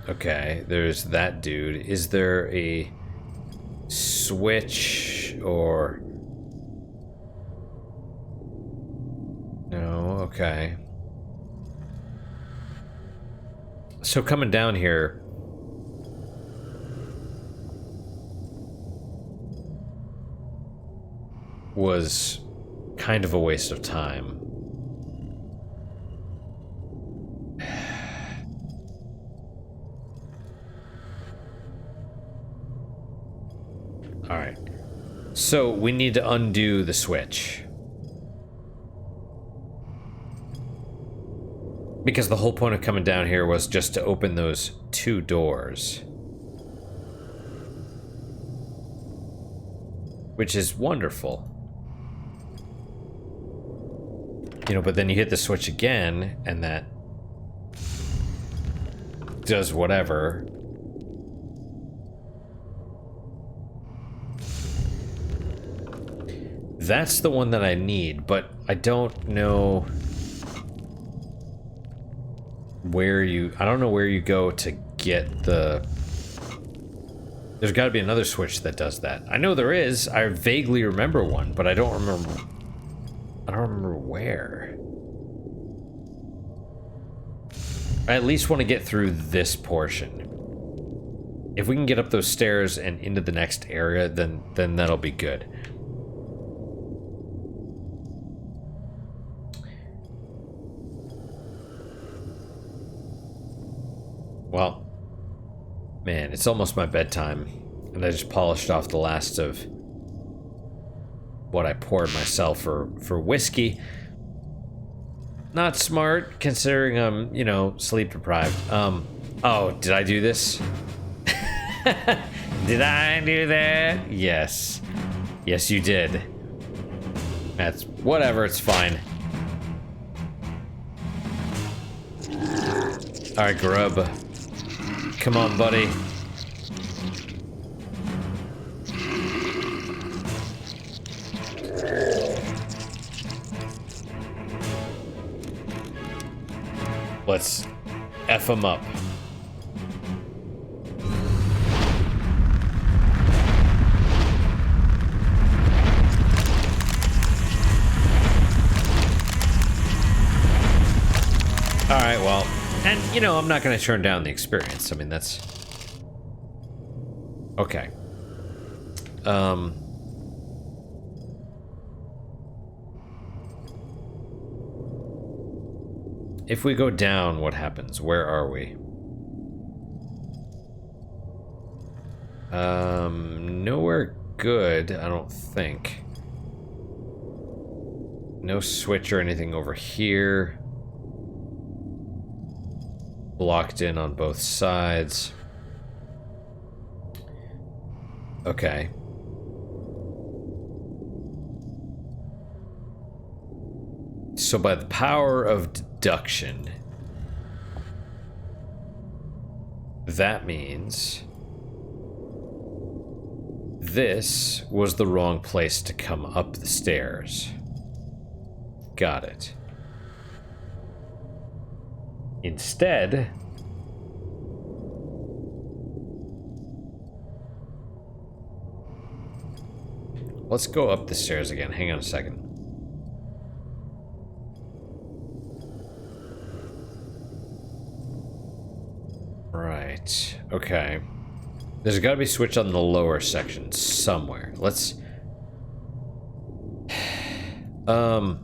Okay, there's that dude. Is there a switch or... No, okay. So coming down here... was kind of a waste of time. Alright. So we need to undo the switch. Because the whole point of coming down here was just to open those two doors. Which is wonderful. You know, but then you hit the switch again, and that does whatever. That's the one that I need, but I don't know where you... I don't know where you go to get the... There's got to be another switch that does that. I know there is. I vaguely remember one, but I don't remember... I don't remember where. I at least want to get through this portion. If we can get up those stairs and into the next area, then that'll be good. Well, man, it's almost my bedtime, and I just polished off the last of what I poured myself for whiskey. Not smart, considering I'm, you know, sleep deprived. Oh, did I do this? Did I do that? Yes. Yes, you did. That's whatever, it's fine. Alright, grub. Come on, buddy. Let's F him up. Alright, well, and, you know, I'm not going to turn down the experience. I mean, that's... Okay. If we go down, what happens? Where are we? Nowhere good, I don't think. No switch or anything over here. Blocked in on both sides. Okay. So by the power of deduction, that means this was the wrong place to come up the stairs. Got it. Instead, let's go up the stairs again. Hang on a second. Right. Okay. There's got to be a switch on the lower section somewhere. Let's I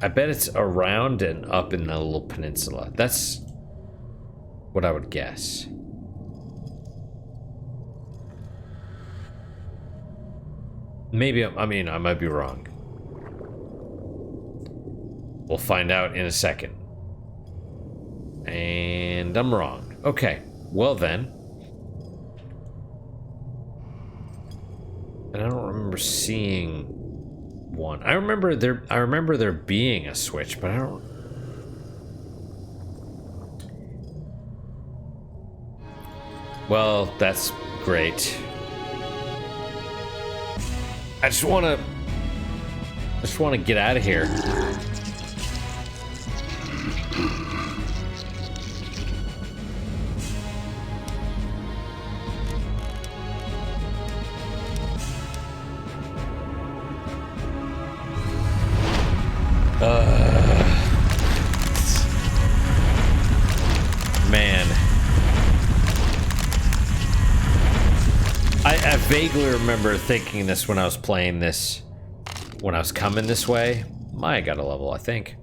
bet it's around and up in the little peninsula. That's what I would guess. Maybe, I mean, I might be wrong. We'll find out in a second. And I'm wrong. Okay, well then. And I don't remember seeing one. I remember there being a switch, but I don't. Well, that's great. I just want to get out of here. Man. I vaguely remember thinking this when I was playing this, when I was coming this way. I got a level, I think.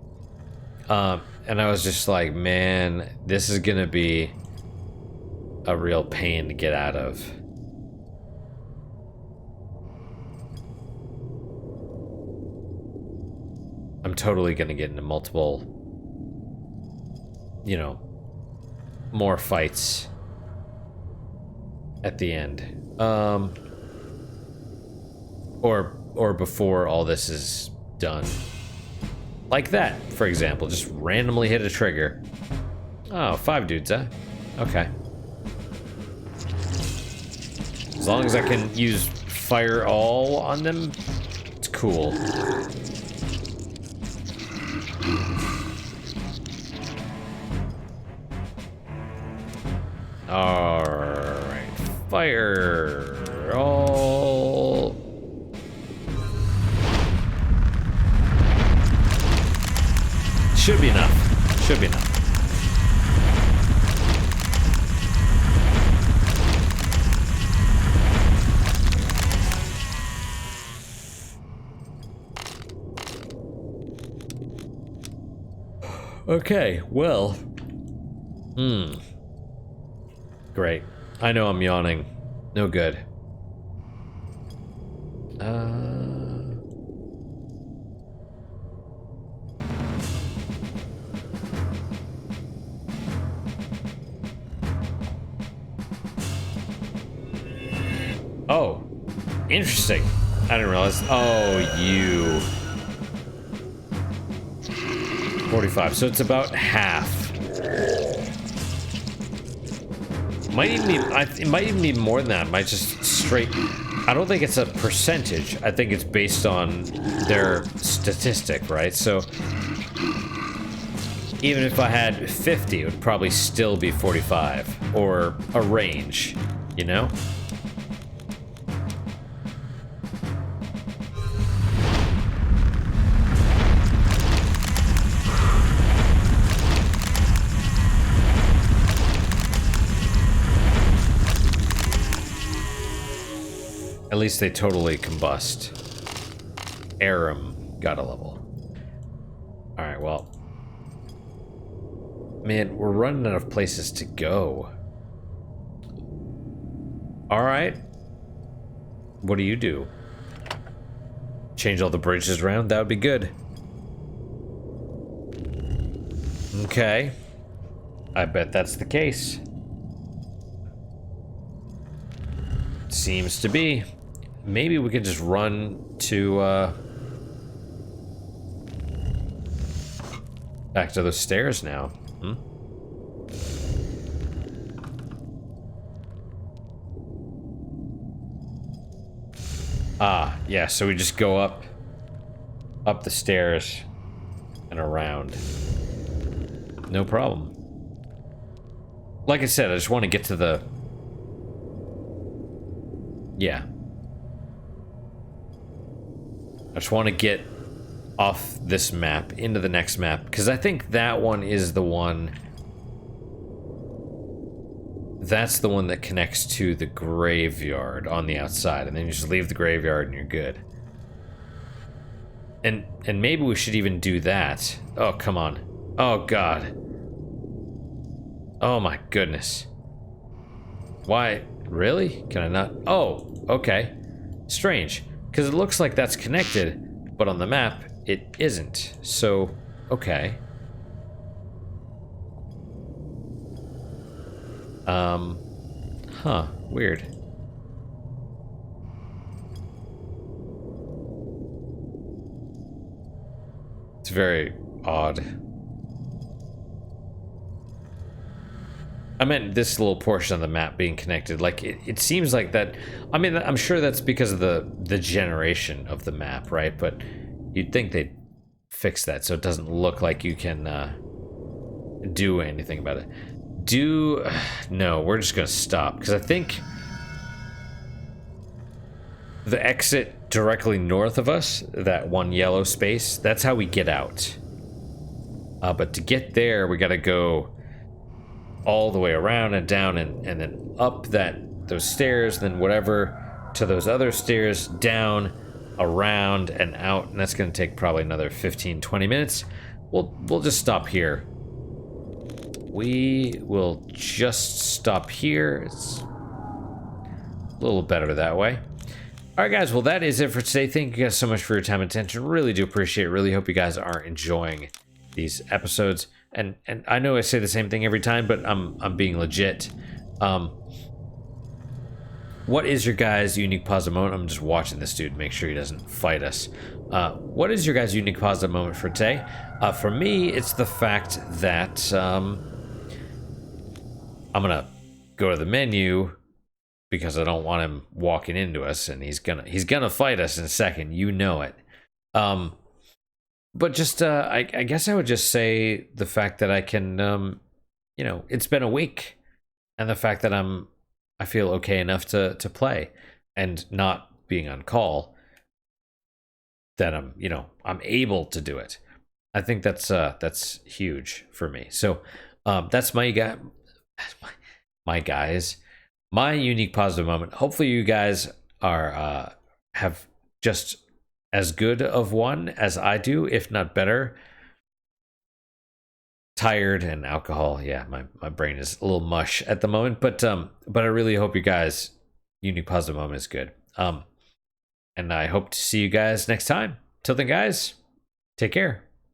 And I was just like, man, this is gonna be a real pain to get out of. I'm totally gonna get into multiple, you know, more fights at the end. Or before all this is done. Like that, for example, just randomly hit a trigger. Oh, 5 dudes, huh? Okay. As long as I can use fire all on them, it's cool. Alright, fire all. Should be enough. Should be enough. Okay, well. Great. I know I'm yawning. No good. Oh, interesting. I didn't realize. Oh, you. 45. So it's about half. Might even be. It might even be more than that. It might just straight. I don't think it's a percentage. I think it's based on their statistic, right? So even if I had 50, it would probably still be 45 or a range, you know? At least they totally combust. Aram got a level. Alright, well. Man, we're running out of places to go. Alright. What do you do? Change all the bridges around? That would be good. Okay. I bet that's the case. Seems to be. Maybe we could just run to, back to those stairs now. Ah, yeah, so we just go up the stairs and around. No problem. Like I said, I just want to get to the... Yeah. I just want to get off this map into the next map, because I think that one is the one that's the one that connects to the graveyard on the outside, and then you just leave the graveyard and you're good. And maybe we should even do that. Oh, come on. Oh, God. Oh, my goodness. Why? Really? Can I not? Oh, okay. Strange. Because it looks like that's connected, but on the map, it isn't. So, okay. Huh. Weird. It's very odd. I meant this little portion of the map being connected. Like, it seems like that. I mean, I'm sure that's because of the generation of the map, right? But you'd think they'd fix that so it doesn't look like you can do anything about it. No, we're just gonna stop because I think the exit directly north of us, that one yellow space, that's how we get out. But to get there, we gotta go all the way around and down and then up those stairs, then whatever to those other stairs, down, around, and out. And that's gonna take probably another 15-20 minutes. We'll just stop here. We will just stop here. It's a little better that way. All right, guys. Well, that is it for today. Thank you guys so much for your time and attention. Really do appreciate it. Really hope you guys are enjoying these episodes. And I know I say the same thing every time, but I'm being legit. What is your guys' unique positive moment? I'm just watching this dude, make sure he doesn't fight us. What is your guys' unique positive moment for today? For me, it's the fact that I'm gonna go to the menu because I don't want him walking into us, and he's gonna fight us in a second. You know it. But just I guess I would just say the fact that I can, you know, it's been a week, and the fact that I feel okay enough to play, and not being on call, that I'm able to do it. I think that's huge for me. So that's my unique positive moment. Hopefully you guys are have just as good of one as I do, if not better. Tired and alcohol, yeah, my brain is a little mush at the moment, but I really hope you guys' unique positive moment is good. And I hope to see you guys next time. Till then, guys, take care.